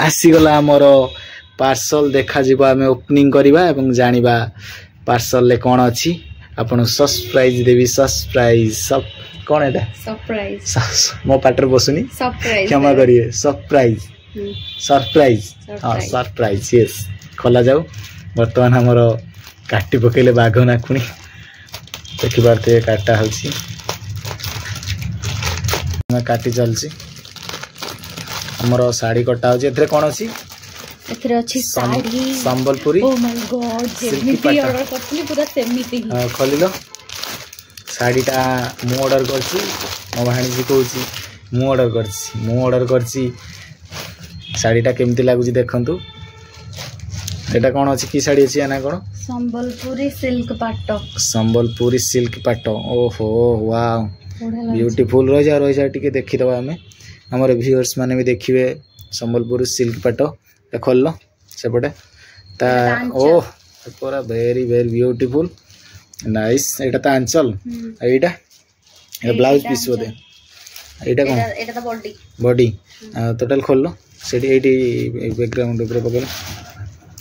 आसीगला आमर पार्सल देखा आम ओपनिंग करवा एवं जानिबा पार्सल ले कौन अच्छी आपन सरप्राइज देवी सरप्राइज सब कौन है सरप्राइज मो पाटर बसुनी क्षमा करिए सरप्राइज सरप्राइज हाँ सरप्राइज यस खोला जाऊ बर्तमान हमर काटी पकेले बाघ नाखुणी देखि पारते काटा होची काटी चलची हमर साड़ी कटा होची एथरे कोन अछि एथरे अछि sari Sambalpuri oh my God जेमिति ऑर्डर करथि पूरा सेमिति हां खोलिलो साड़ीटा मु ऑर्डर करछि मो भाणी जी कहूची मु ऑर्डर करछि साड़ीटा केमति लागुची देखंतु एटा कोन अछि की साड़ी अछि ना कोन संबलपुरी सिल्क पाट ओहो वाओ ब्यूटीफुल रही जा टिके देखि दबा हमें हमर व्यूअर्स माने भी देखिबे संबलपुरी सिल्क पाट खोल लो सेपटे ता ओ पूरा वेरी वेरी ब्यूटीफुल नाइस एटा ता आंचल एटा ब्लाउज पीस बोदे एटा कोन एटा ता बॉडी टोटल खोल लो सेठी एटी बैकग्राउंड ऊपर पकल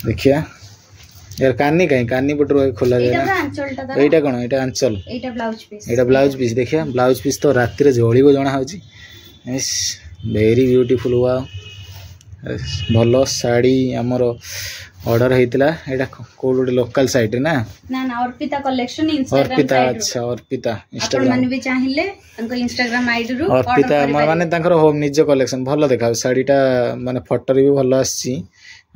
देखिया यार कान्नी कहीं कान्नी पटर खोला जाए ना एटा कोन एटा आंचल एटा ब्लाउज पीस देखिया ब्लाउज पीस तो रात रे जळीबो जणा होची यस वेरी ब्यूटीफुल वाओ भलो साड़ी हमर ऑर्डर हेतिला एटा कोड लोकल साइट ना ना ना अर्पिता कलेक्शन इंस्टाग्राम अर्पिता अच्छा अर्पिता इंस्टाग्राम माने भी चाहिले अंको इंस्टाग्राम आईडी रु अर्पिता माने तांकर होम निज कलेक्शन भलो देखा साड़ीटा माने फोटो रे भी भलो आसी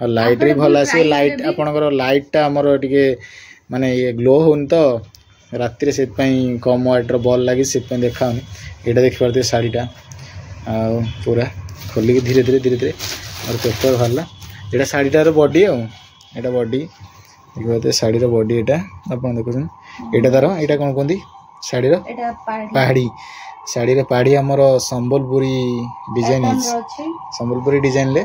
और लाइट रे भलो आसी लाइट आपनकर लाइटटा हमर टिके माने ये ग्लो होन तो रात रे सेत पई कम वाटर बॉल लागी सेत पई देखाउनी एटा देख परते साड़ीटा आ पूरा खोली के धीरे धीरे और पेपर भरला एटा साड़ीटार बॉडी एटा बॉडी देखते साड़ी बॉडी एटा आपन देखुछन एटा तार एटा कोन कोंदी साड़ी एटा पहाड़ी साड़ी रे पहाड़ी हमर संबलपुरी डिजाइन संबलपुरी डिजाइन ले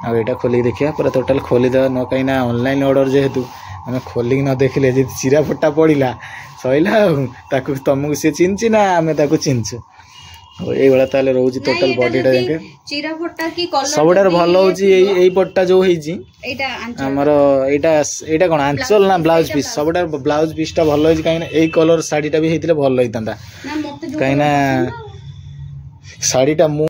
आ एटा खोली देखिया पूरा टोटल खोली द न कइना ऑनलाइन ऑर्डर जेहेतु हमें खोली न देखले जे चिरा फटा पड़िला सइला ताकू तुमको से चिन्ची ना हमें ताकू चिन्छु ए वाला ताले रोजी टोटल बॉडीटा देखे चिरा फटा की कलर सबडर भलो होची एई पट्टा जो होईची एटा आंचल हमर एटा कोन आंचल ना ब्लाउज पीस सबडर ब्लाउज पीसटा भलो होईची काइना एई कलर साड़ीटा भी हेतिले भलो होइतंदा ना मते काइना साड़ीटा